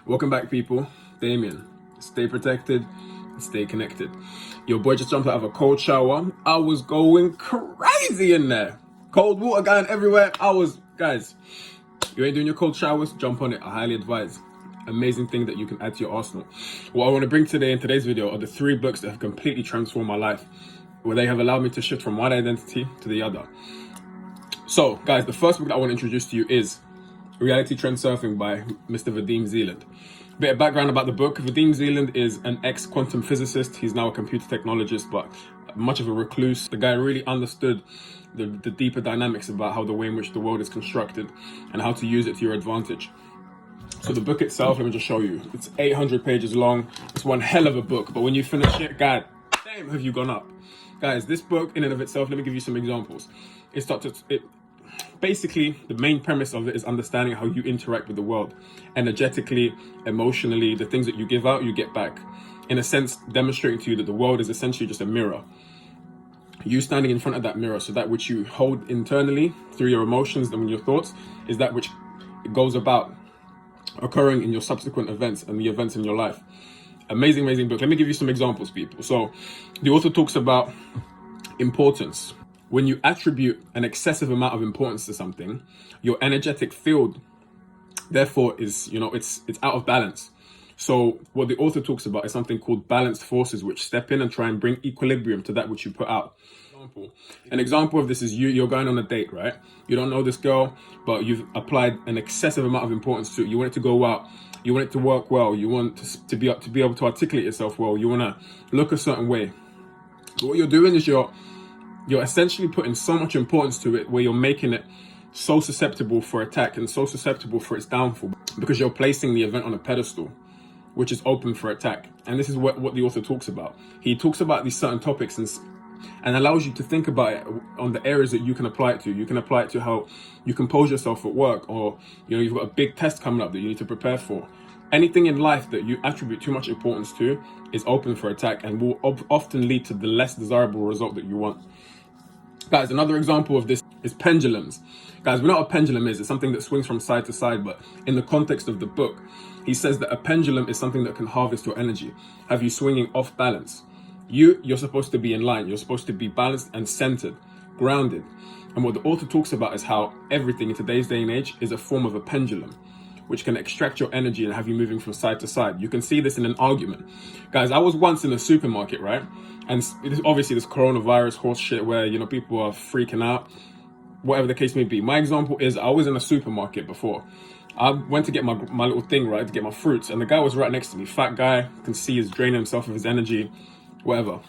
Welcome back, people. Damien. Stay protected, stay connected. Your boy just jumped out of a cold shower. I was going crazy in there. Cold water going everywhere. Guys, you ain't doing your cold showers, jump on it. I highly advise. Amazing thing that you can add to your arsenal. What I want to bring today in today's video are the 3 books that have completely transformed my life, where they have allowed me to shift from one identity to the other. So, guys, the first book that I want to introduce to you is Reality Transurfing by Mr. Vadim Zeland. Bit of background about the book. Vadim Zeland is an ex-quantum physicist. He's now a computer technologist, but much of a recluse. The guy really understood the deeper dynamics about how the way in which the world is constructed and how to use it to your advantage. So the book itself, let me just show you. It's 800 pages long. It's one hell of a book, but when you finish it, god damn, have you gone up. Guys, this book in and of itself, let me give you some examples. Basically, the main premise of it is understanding how you interact with the world. Energetically, emotionally, the things that you give out, you get back. In a sense, demonstrating to you that the world is essentially just a mirror. You standing in front of that mirror, so that which you hold internally through your emotions and your thoughts is that which goes about occurring in your subsequent events and the events in your life. Amazing, amazing book. Let me give you some examples, people. So the author talks about importance. When you attribute an excessive amount of importance to something, your energetic field, therefore, is, it's out of balance. So what the author talks about is something called balanced forces, which step in and try and bring equilibrium to that which you put out. An example of this is you're going on a date, right? You don't know this girl, but you've applied an excessive amount of importance to it. You want it to go out. You want it to work well. You want to be able to articulate yourself well. You want to look a certain way. But what you're doing is you're essentially putting so much importance to it, where you're making it so susceptible for attack and so susceptible for its downfall, because you're placing the event on a pedestal, which is open for attack. And this is what the author talks about. He talks about these certain topics and allows you to think about it on the areas that you can apply it to. You can apply it to how you compose yourself at work, or you've got a big test coming up that you need to prepare for. Anything in life that you attribute too much importance to is open for attack and will often lead to the less desirable result that you want. Guys, another example of this is pendulums. Guys, we know what a pendulum is. It's something that swings from side to side, but in the context of the book, he says that a pendulum is something that can harvest your energy, have you swinging off balance. You're supposed to be in line. You're supposed to be balanced and centered, grounded. And what the author talks about is how everything in today's day and age is a form of a pendulum, which can extract your energy and have you moving from side to side. You can see this in an argument. Guys, I was once in a supermarket, right? And obviously this coronavirus horse shit where, people are freaking out, whatever the case may be. My example is I was in a supermarket before. I went to get my little thing, right, to get my fruits. And the guy was right next to me. Fat guy, can see he's draining himself of his energy, whatever.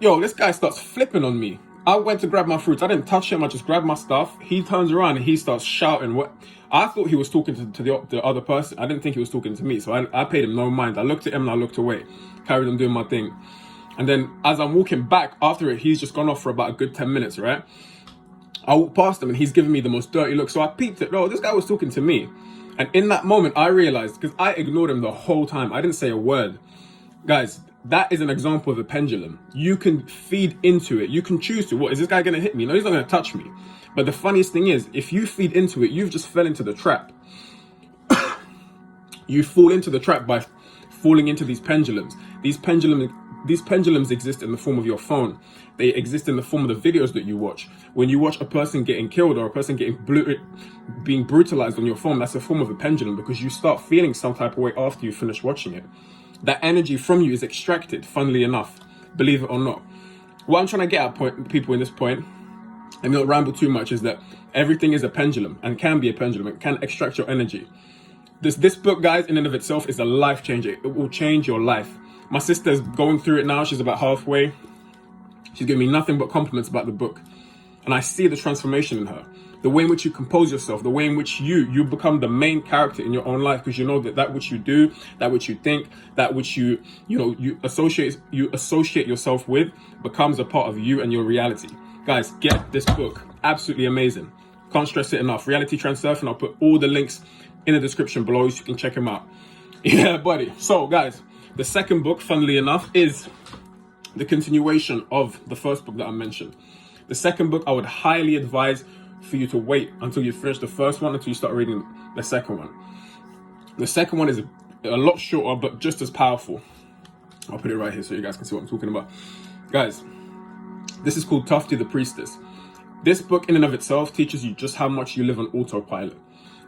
Yo, this guy starts flipping on me. I went to grab my fruits. I didn't touch him. I just grabbed my stuff. He turns around and he starts shouting. What? I thought he was talking to the other person. I didn't think he was talking to me. So I paid him no mind. I looked at him and I looked away. Carried on doing my thing. And then as I'm walking back after it, he's just gone off for about a good 10 minutes, right? I walked past him and he's giving me the most dirty look. So I peeped it. No, this guy was talking to me. And in that moment, I realized, because I ignored him the whole time. I didn't say a word. Guys, that is an example of a pendulum. You can feed into it. You can choose to. What, is this guy going to hit me? No, he's not going to touch me. But the funniest thing is, if you feed into it, you've just fell into the trap. You fall into the trap by falling into these pendulums. These pendulums exist in the form of your phone. They exist in the form of the videos that you watch. When you watch a person getting killed or a person being brutalized on your phone, that's a form of a pendulum, because you start feeling some type of way after you finish watching it. That energy from you is extracted, funnily enough, believe it or not. What I'm trying to get at, people, in this point, and not ramble too much, is that everything is a pendulum and can be a pendulum. It can extract your energy. This book, guys, in and of itself is a life changer. It will change your life. My sister's going through it now. She's about halfway. She's giving me nothing but compliments about the book. And I see the transformation in her. The way in which you compose yourself, the way in which you become the main character in your own life, because you know that which you do, that which you think, that which you associate yourself with becomes a part of you and your reality. Guys, get this book. Absolutely amazing. Can't stress it enough. Reality Transurfing. I'll put all the links in the description below so you can check them out. Yeah, buddy. So, guys, the second book, funnily enough, is the continuation of the first book that I mentioned. The second book, I would highly advise for you to wait until you finish the first one, until you start reading the second one. The second one is a lot shorter, but just as powerful. I'll put it right here so you guys can see what I'm talking about. Guys, this is called Tufty the Priestess. This book in and of itself teaches you just how much you live on autopilot.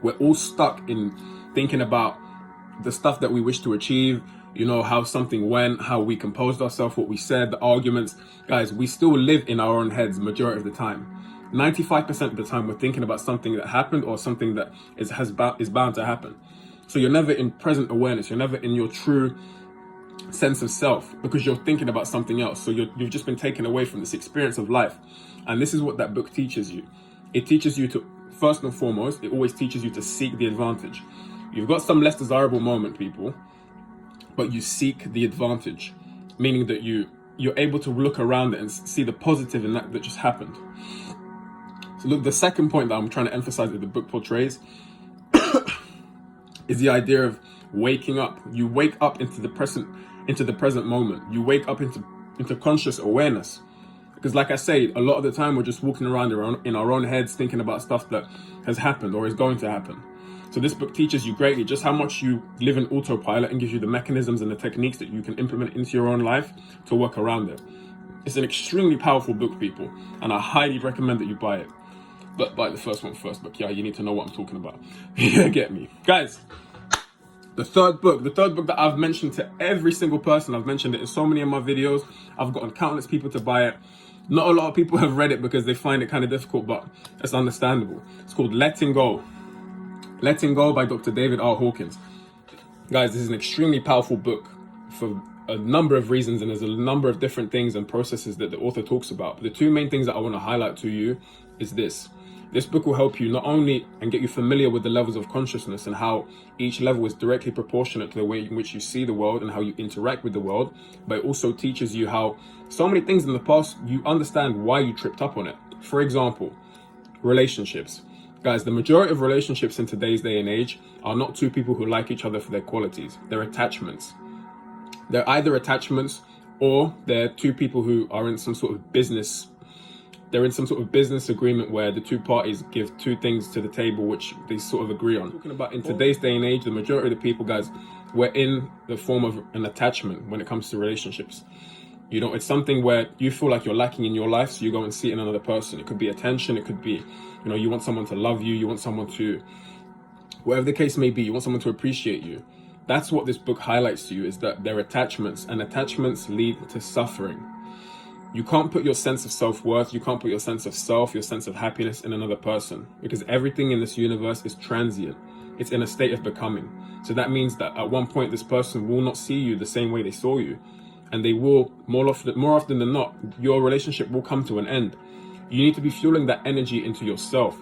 We're all stuck in thinking about the stuff that we wish to achieve, you know, how something went, how we composed ourselves, what we said, the arguments. Guys, we still live in our own heads majority of the time. 95% of the time we're thinking about something that happened or something that is bound to happen. So you're never in present awareness. You're never in your true sense of self because you're thinking about something else. So you've just been taken away from this experience of life. And this is what that book teaches you. It teaches you to, first and foremost, it always teaches you to seek the advantage. You've got some less desirable moment, people, but you seek the advantage, meaning that you're able to look around it and see the positive in that just happened. So look, the second point that I'm trying to emphasize that the book portrays is the idea of waking up. You wake up into the present moment. You wake up into conscious awareness. Because like I say, a lot of the time we're just walking around in our own heads thinking about stuff that has happened or is going to happen. So this book teaches you greatly just how much you live in autopilot and gives you the mechanisms and the techniques that you can implement into your own life to work around it. It's an extremely powerful book, people, and I highly recommend that you buy it. But buy the first one first, but yeah, you need to know what I'm talking about. You get me? Guys, the third book that I've mentioned to every single person, I've mentioned it in so many of my videos, I've gotten countless people to buy it. Not a lot of people have read it because they find it kind of difficult, but it's understandable. It's called Letting Go. Letting Go by Dr. David R. Hawkins. Guys, this is an extremely powerful book for a number of reasons, and there's a number of different things and processes that the author talks about. But the two main things that I want to highlight to you is this. This book will help you not only and get you familiar with the levels of consciousness and how each level is directly proportionate to the way in which you see the world and how you interact with the world, but it also teaches you how so many things in the past, you understand why you tripped up on it. For example, relationships. Guys, the majority of relationships in today's day and age are not two people who like each other for their qualities. They're attachments. They're either attachments or they're two people who are in some sort of business. They're in some sort of business agreement where the two parties give two things to the table which they sort of agree on. Talking about in today's day and age, the majority of the people, guys, we're in the form of an attachment when it comes to relationships. You know, it's something where you feel like you're lacking in your life, so you go and see it in another person. It could be attention, it could be, you know, you want someone to love you, you want someone to, whatever the case may be, you want someone to appreciate you. That's what this book highlights to you, is that they're attachments, and attachments lead to suffering. You can't put your sense of self-worth, you can't put your sense of self, your sense of happiness in another person, because everything in this universe is transient. It's in a state of becoming. So that means that at one point this person will not see you the same way they saw you. And they will, more often than not, your relationship will come to an end. You need to be fueling that energy into yourself.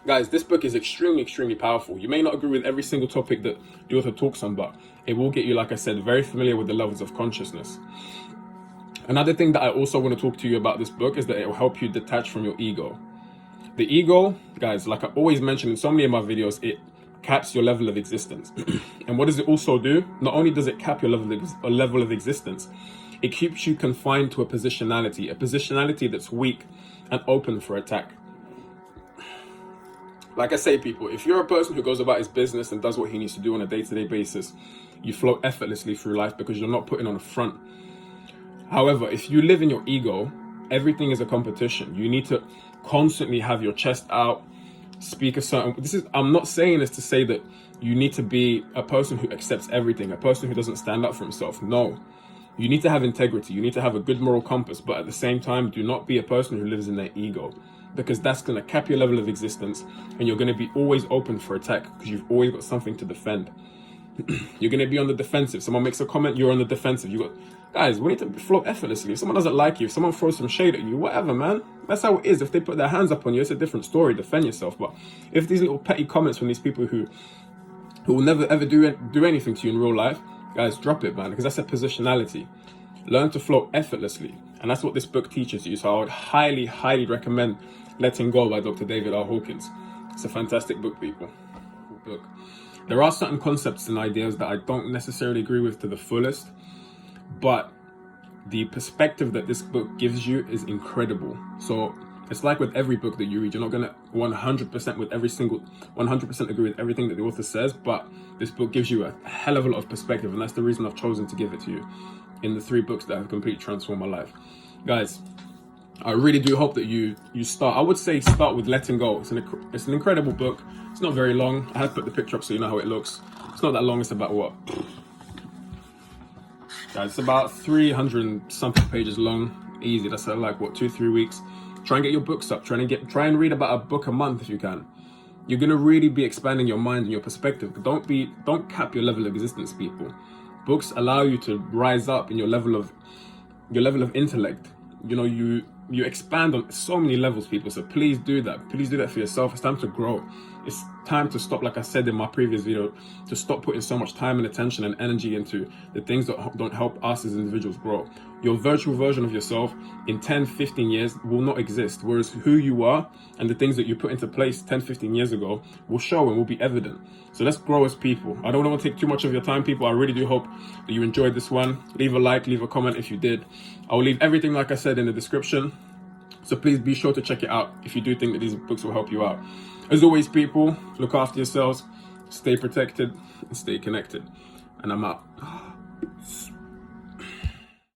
Guys, this book is extremely, extremely powerful. You may not agree with every single topic that the author talks on, but it will get you, like I said, very familiar with the levels of consciousness. Another thing that I also want to talk to you about this book is that it will help you detach from your ego. The ego, guys, like I always mention in so many of my videos, it caps your level of existence. And what does it also do? Not only does it cap your level of existence, it keeps you confined to a positionality that's weak and open for attack. Like I say, people, if you're a person who goes about his business and does what he needs to do on a day-to-day basis, you flow effortlessly through life because you're not putting on a front. However, if you live in your ego, everything is a competition. You need to constantly have your chest out, speak a certain, I'm not saying this to say that you need to be a person who accepts everything, a person who doesn't stand up for himself. No, you need to have integrity. You need to have a good moral compass, but at the same time, do not be a person who lives in their ego, because that's going to cap your level of existence and you're going to be always open for attack because you've always got something to defend. You're going to be on the defensive. Someone makes a comment, you're on the defensive. Guys, we need to flow effortlessly. If someone doesn't like you, if someone throws some shade at you, whatever, man. That's how it is. If they put their hands up on you, it's a different story. Defend yourself. But if these little petty comments from these people who will never ever do anything to you in real life, guys, drop it, man, because that's a positionality. Learn to flow effortlessly. And that's what this book teaches you. So I would highly, highly recommend Letting Go by Dr. David R. Hawkins. It's a fantastic book, people. There are certain concepts and ideas that I don't necessarily agree with to the fullest, but the perspective that this book gives you is incredible. So It's like with every book that you read, you're not gonna 100% with every single 100% agree with everything that the author says, but this book gives you a hell of a lot of perspective, and that's the reason I've chosen to give it to you in the 3 books that have completely transformed my life. Guys, I really do hope that you start. I would say start with Letting Go. It's an incredible book. It's not very long. I have put the picture up so you know how it looks. It's not that long. It's about what? Guys, it's about 300 and something pages long. Easy. That's like what, 2-3 weeks. Try and get your books up. Try and read about a book a month if you can. You're gonna really be expanding your mind and your perspective. Don't cap your level of existence, people. Books allow you to rise up in your level of intellect. You know, you expand on so many levels, people. So please do that. Please do that for yourself. It's time to grow. It's time to stop, like I said in my previous video, to stop putting so much time and attention and energy into the things that don't help us as individuals grow. Your virtual version of yourself in 10, 15 years will not exist, whereas who you are and the things that you put into place 10, 15 years ago will show and will be evident. So let's grow as people. I don't want to take too much of your time, people. I really do hope that you enjoyed this one. Leave a like, leave a comment if you did. I will leave everything, like I said, in the description. So please be sure to check it out if you do think that these books will help you out. As always, people, look after yourselves, stay protected, and stay connected. And I'm out.